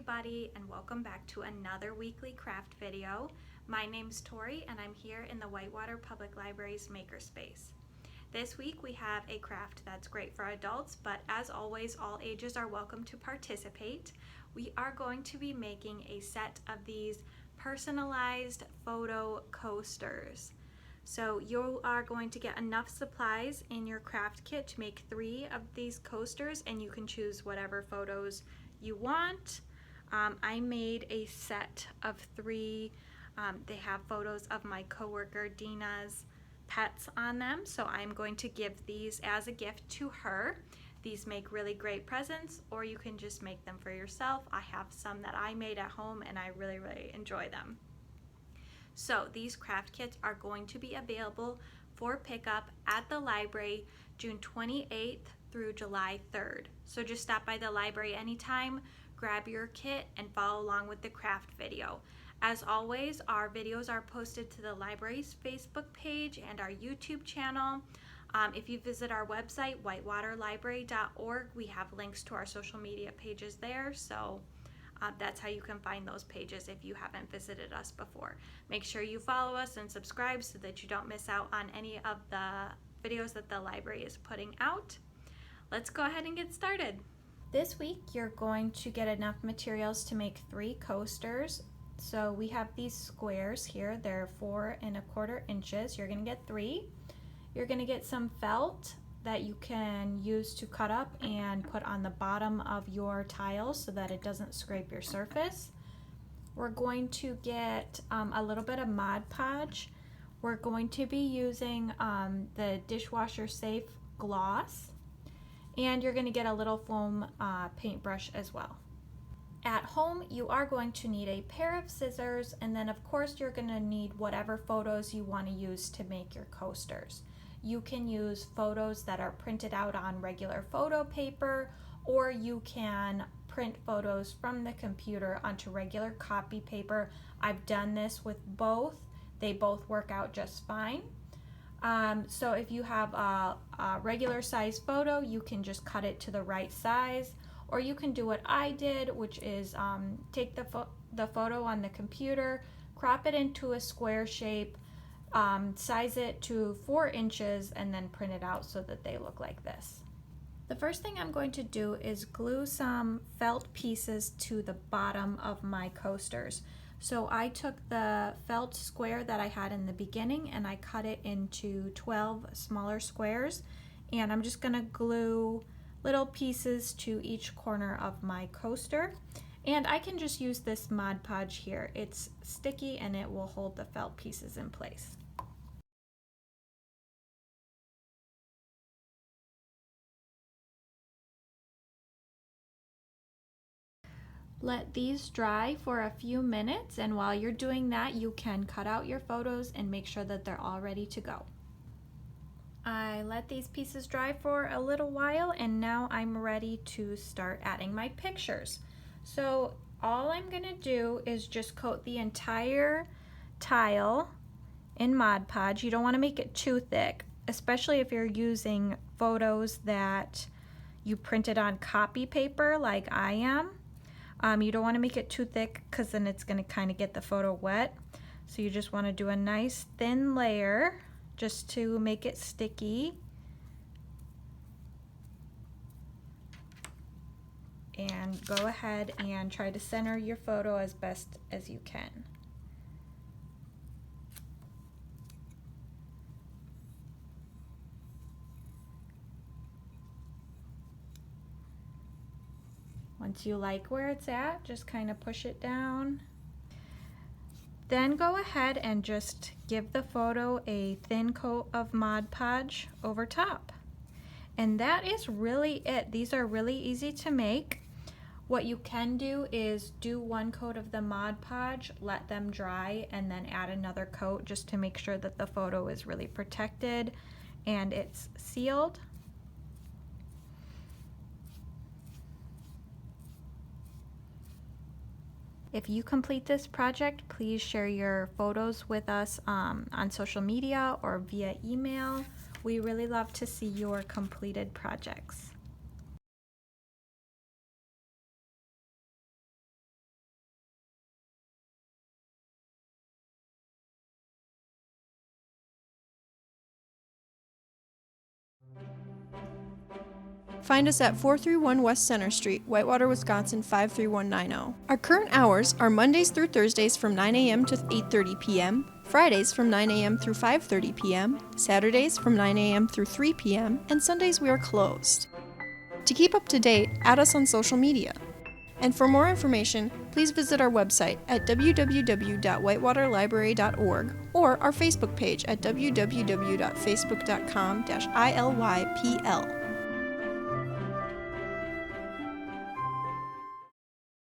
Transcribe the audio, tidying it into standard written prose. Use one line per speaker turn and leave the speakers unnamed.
everybody, and welcome back to another weekly craft video. My name's Tori and I'm here in the Whitewater Public Library's Makerspace. This week we have a craft that's great for adults, but as always, all ages are welcome to participate. We are going to be making a set of these personalized photo coasters. So you are going to get enough supplies in your craft kit to make 3 of these coasters, and you can choose whatever photos you want. I made a set of 3. They have photos of my coworker Dina's pets on them, so I'm going to give these as a gift to her. These make really great presents, or you can just make them for yourself. I have some that I made at home and I really enjoy them. So these craft kits are going to be available for pickup at the library June 28th through July 3rd. So just stop by the library anytime, grab your kit, and follow along with the craft video. As always, our videos are posted to the library's Facebook page and our YouTube channel. If you visit our website, whitewaterlibrary.org, we have links to our social media pages there. So that's how you can find those pages if you haven't visited us before. Make sure you follow us and subscribe so that you don't miss out on any of the videos that the library is putting out. Let's go ahead and get started. This week you're going to get enough materials to make 3 coasters. So we have these squares here. They're 4 1/4 inches. You're going to get 3. You're going to get some felt that you can use to cut up and put on the bottom of your tiles so that it doesn't scrape your surface. We're going to get a little bit of Mod Podge. We're going to be using the dishwasher safe gloss, and you're going to get a little foam paintbrush as well. At home, you are going to need a pair of scissors, and then of course you're going to need whatever photos you want to use to make your coasters. You can use photos that are printed out on regular photo paper, or you can print photos from the computer onto regular copy paper. I've done this with both. They both work out just fine. So if you have a regular size photo, you can just cut it to the right size, or you can do what I did, which is take the photo on the computer, crop it into a square shape, size it to 4 inches, and then print it out so that they look like this. The first thing I'm going to do is glue some felt pieces to the bottom of my coasters. So I took the felt square that I had in the beginning and I cut it into 12 smaller squares, and I'm just going to glue little pieces to each corner of my coaster. And I can just use this Mod Podge here. It's sticky and it will hold the felt pieces in place. Let these dry for a few minutes, and while you're doing that, you can cut out your photos and make sure that they're all ready to go. I let these pieces dry for a little while, and now I'm ready to start adding my pictures. So all I'm gonna do is just coat the entire tile in Mod Podge. You don't wanna make it too thick, especially if you're using photos that you printed on copy paper like I am. You don't want to make it too thick because then it's going to kind of get the photo wet. So you just want to do a nice thin layer just to make it sticky. And go ahead and try to center your photo as best as you can. Once you like where it's at, just kind of push it down. Then go ahead and just give the photo a thin coat of Mod Podge over top. And that is really it. These are really easy to make. What you can do is do 1 coat of the Mod Podge, let them dry, and then add another coat just to make sure that the photo is really protected and it's sealed. If you complete this project, please share your photos with us on social media or via email. We really love to see your completed projects.
find us at 431 West Center Street, Whitewater, Wisconsin 53190. Our current hours are Mondays through Thursdays from 9 a.m. to 8:30 p.m., Fridays from 9 a.m. through 5:30 p.m., Saturdays from 9 a.m. through 3 p.m., and Sundays we are closed. To keep up to date, add us on social media. And for more information, please visit our website at www.whitewaterlibrary.org or our Facebook page at www.facebook.com/ILYPL.